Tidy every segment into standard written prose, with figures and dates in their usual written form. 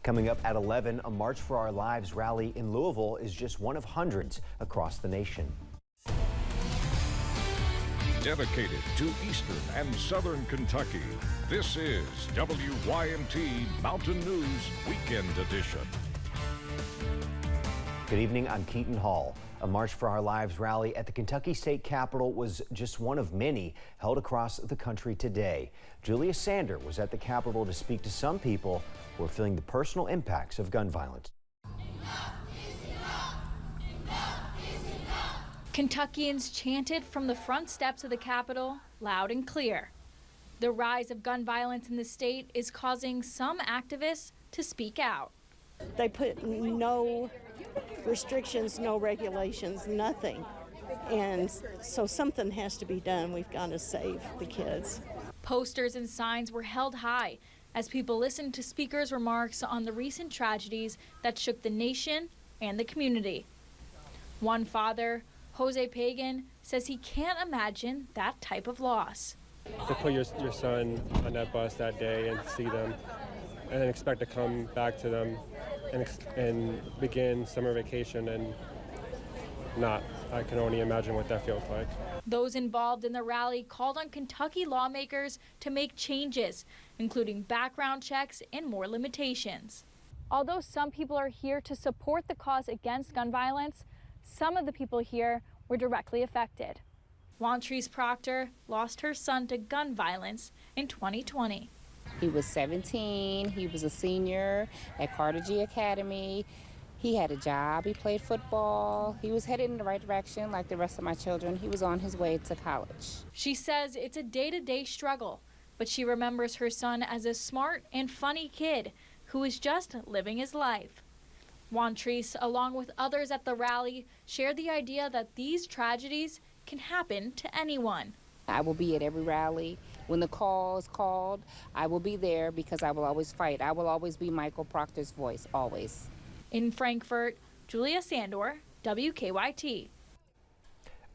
Coming up at 11, a March for Our Lives rally in Louisville is just one of hundreds across the nation. Dedicated to Eastern and Southern Kentucky, this is WYMT Mountain News Weekend Edition. Good evening, I'm Keaton Hall. A March for Our Lives rally at the Kentucky State Capitol was just one of many held across the country today. Julia Sander was at the Capitol to speak to some people who are feeling the personal impacts of gun violence. Kentuckians chanted from the front steps of the Capitol loud and clear. The rise of gun violence in the state is causing some activists to speak out. They put no restrictions, no regulations, nothing. And so something has to be done. We've got to save the kids. Posters and signs were held high as people listened to speakers' remarks on the recent tragedies that shook the nation and the community. One father, Jose Pagan, says he can't imagine that type of loss. To put your son on that bus that day and see them and then expect to come back to them and begin summer vacation and not. I can only imagine what that feels like. Those involved in the rally called on Kentucky lawmakers to make changes, including background checks and more limitations. Although some people are here to support the cause against gun violence, some of the people here were directly affected. Wantrese Proctor lost her son to gun violence in 2020. He was 17, he was a senior at Carter G Academy. He had a job, he played football, he was headed in the right direction like the rest of my children. He was on his way to college. She says it's a day-to-day struggle, but she remembers her son as a smart and funny kid who was just living his life. Wantrese, along with others at the rally, shared the idea that these tragedies can happen to anyone. I will be at every rally. When the call is called, I will be there because I will always fight. I will always be Michael Proctor's voice, always. In Frankfort, Julia Sandor, WKYT.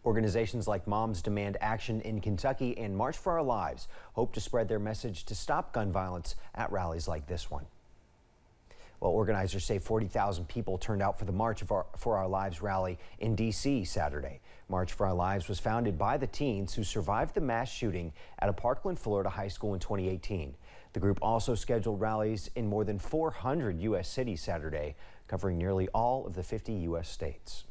Organizations like Moms Demand Action in Kentucky and March for Our Lives hope to spread their message to stop gun violence at rallies like this one. Well, organizers say 40,000 people turned out for the March for Our Lives rally in D.C. Saturday. March for Our Lives was founded by the teens who survived the mass shooting at a Parkland, Florida high school in 2018. The group also scheduled rallies in more than 400 U.S. cities Saturday, covering nearly all of the 50 U.S. states.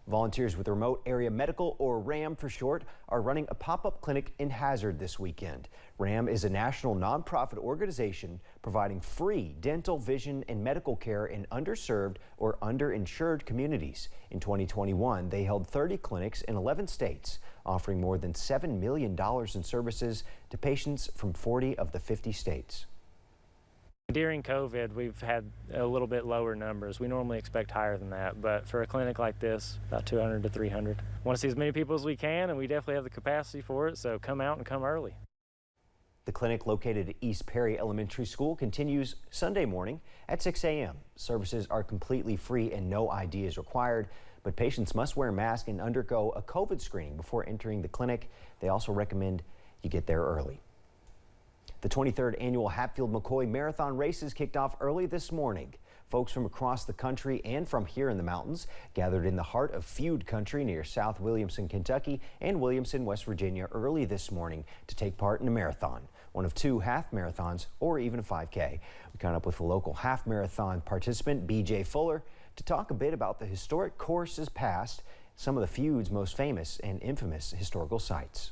Volunteers with Remote Area Medical, or RAM for short, are running a pop-up clinic in Hazard this weekend. RAM is a national nonprofit organization providing free dental, vision, and medical care in underserved or underinsured communities. In 2021, they held 30 clinics in 11 states, offering more than $7 million in services to patients from 40 of the 50 states. During COVID, we've had a little bit lower numbers. We normally expect higher than that, but for a clinic like this, about 200 to 300. Want to see as many people as we can, and we definitely have the capacity for it, so come out and come early. The clinic located at East Perry Elementary School continues Sunday morning at 6 a.m. Services are completely free and no ID is required, but patients must wear a mask and undergo a COVID screening before entering the clinic. They also recommend you get there early. The 23rd annual Hatfield-McCoy Marathon races kicked off early this morning. Folks from across the country and from here in the mountains gathered in the heart of feud country near South Williamson, Kentucky and Williamson, West Virginia early this morning to take part in a marathon, one of two half marathons or even a 5K. We caught up with a local half marathon participant, B.J. Fuller, to talk a bit about the historic courses past, some of the feud's most famous and infamous historical sites.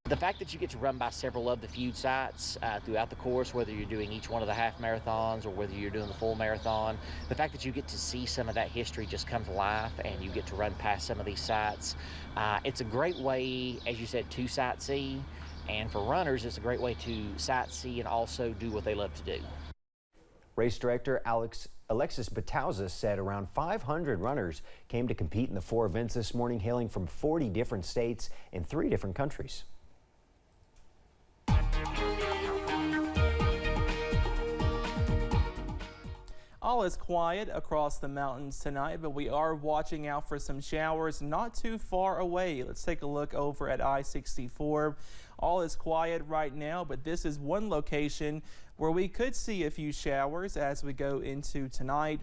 The fact that you get to run by several of the feud sites throughout the course, whether you're doing each one of the half marathons or whether you're doing the full marathon, the fact that you get to see some of that history just come to life and you get to run past some of these sites, it's a great way, as you said, to sightsee. And for runners, it's a great way to sightsee and also do what they love to do. Race director Alexis Batauza said around 500 runners came to compete in the four events this morning, hailing from 40 different states and 3 different countries. All is quiet across the mountains tonight, but we are watching out for some showers not too far away. Let's take a look over at I-64. All is quiet right now, but this is one location where we could see a few showers as we go into tonight.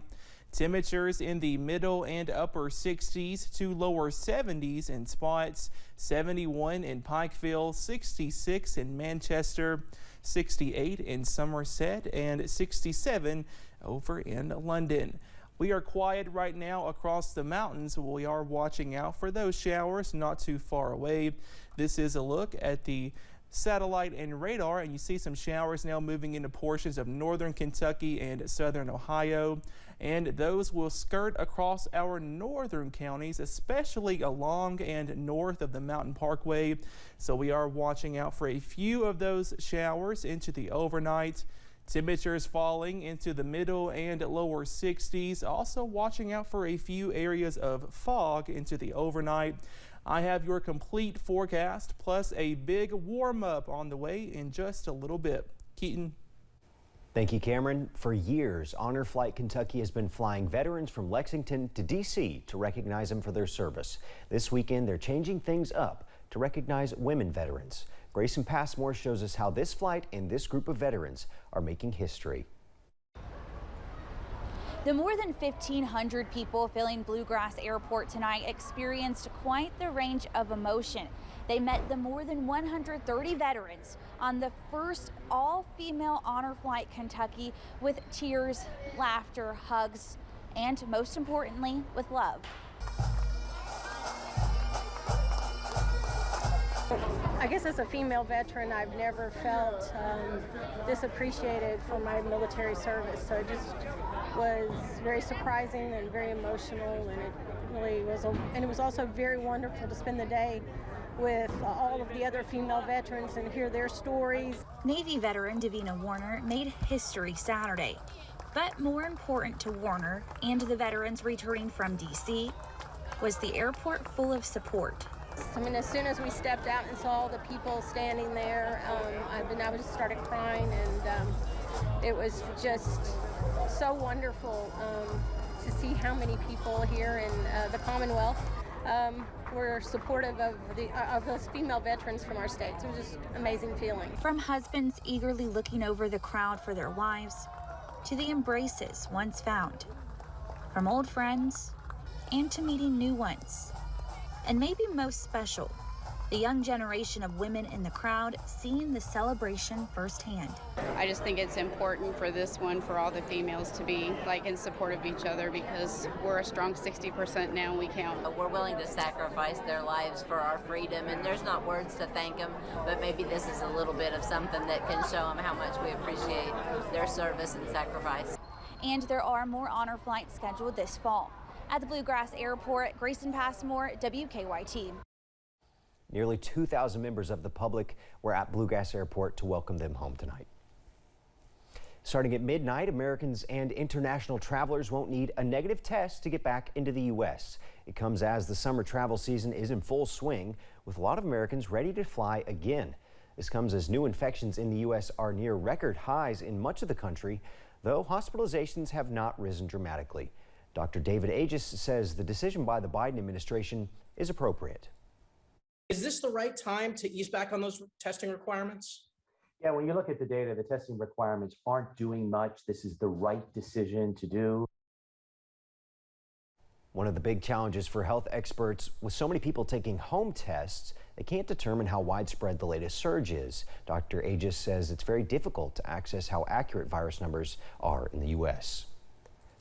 Temperatures in the middle and upper 60s to lower 70s in spots, 71 in Pikeville, 66 in Manchester, 68 in Somerset, and 67 over in London. We are quiet right now across the mountains. We are watching out for those showers not too far away. This is a look at the satellite and radar, and you see some showers now moving into portions of northern Kentucky and southern Ohio, and those will skirt across our northern counties, especially along and north of the Mountain Parkway. So we are watching out for a few of those showers into the overnight. Temperatures falling into the middle and lower 60s. Also watching out for a few areas of fog into the overnight. I have your complete forecast plus a big warm up on the way in just a little bit. Keaton. Thank you, Cameron. For years, Honor Flight Kentucky has been flying veterans from Lexington to D.C. to recognize them for their service. This weekend, they're changing things up to recognize women veterans. Grayson Passmore shows us how this flight and this group of veterans are making history. The more than 1,500 people filling Bluegrass Airport tonight experienced quite the range of emotion. They met the more than 130 veterans on the first all-female Honor Flight Kentucky with tears, laughter, hugs, and most importantly, with love. I guess as a female veteran, I've never felt this appreciated for my military service. So it just was very surprising and very emotional, and it really was. And it was also very wonderful to spend the day with all of the other female veterans and hear their stories. Navy veteran Davina Warner made history Saturday, but more important to Warner and the veterans returning from D.C. was the airport full of support. I mean, as soon as we stepped out and saw the people standing there, I just started crying, and it was just so wonderful to see how many people here in the Commonwealth were supportive of those female veterans from our states. It was just an amazing feeling. From husbands eagerly looking over the crowd for their wives, to the embraces once found, from old friends and to meeting new ones. And maybe most special, the young generation of women in the crowd seeing the celebration firsthand. I just think it's important for this one for all the females to be in support of each other, because we're a strong 60% now and we count. We're willing to sacrifice their lives for our freedom, and there's not words to thank them, but maybe this is a little bit of something that can show them how much we appreciate their service and sacrifice. And there are more honor flights scheduled this fall. At the Bluegrass Airport, Grayson Passmore, WKYT. Nearly 2,000 members of the public were at Bluegrass Airport to welcome them home tonight. Starting at midnight, Americans and international travelers won't need a negative test to get back into the U.S. It comes as the summer travel season is in full swing, with a lot of Americans ready to fly again. This comes as new infections in the U.S. are near record highs in much of the country, though hospitalizations have not risen dramatically. Dr. David Aegis says the decision by the Biden administration is appropriate. Is this the right time to ease back on those testing requirements? Yeah, when you look at the data, the testing requirements aren't doing much. This is the right decision to do. One of the big challenges for health experts, with so many people taking home tests, they can't determine how widespread the latest surge is. Dr. Aegis says it's very difficult to access how accurate virus numbers are in the U.S.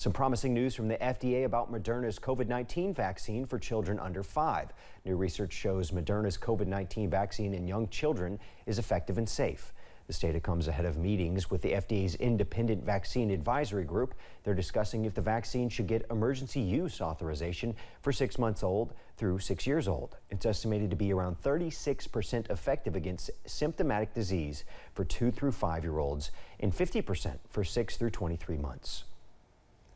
Some promising news from the FDA about Moderna's COVID-19 vaccine for children under 5. New research shows Moderna's COVID-19 vaccine in young children is effective and safe. This data comes ahead of meetings with the FDA's Independent Vaccine Advisory Group. They're discussing if the vaccine should get emergency use authorization for 6 months old through 6 years old. It's estimated to be around 36% effective against symptomatic disease for 2 through 5-year-olds and 50% for 6 through 23 months.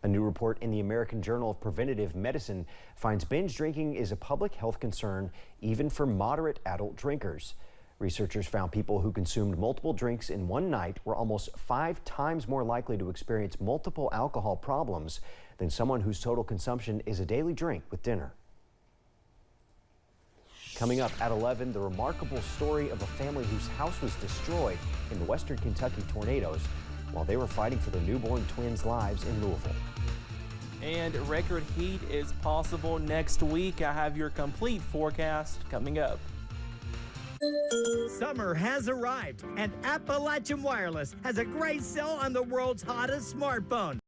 A new report in the American Journal of Preventive Medicine finds binge drinking is a public health concern even for moderate adult drinkers. Researchers found people who consumed multiple drinks in one night were almost 5 times more likely to experience multiple alcohol problems than someone whose total consumption is a daily drink with dinner. Coming up at 11, the remarkable story of a family whose house was destroyed in the western Kentucky tornadoes. while they were fighting for their newborn twins' lives in Louisville. And record heat is possible next week. I have your complete forecast coming up. Summer has arrived, and Appalachian Wireless has a great sale on the world's hottest smartphone.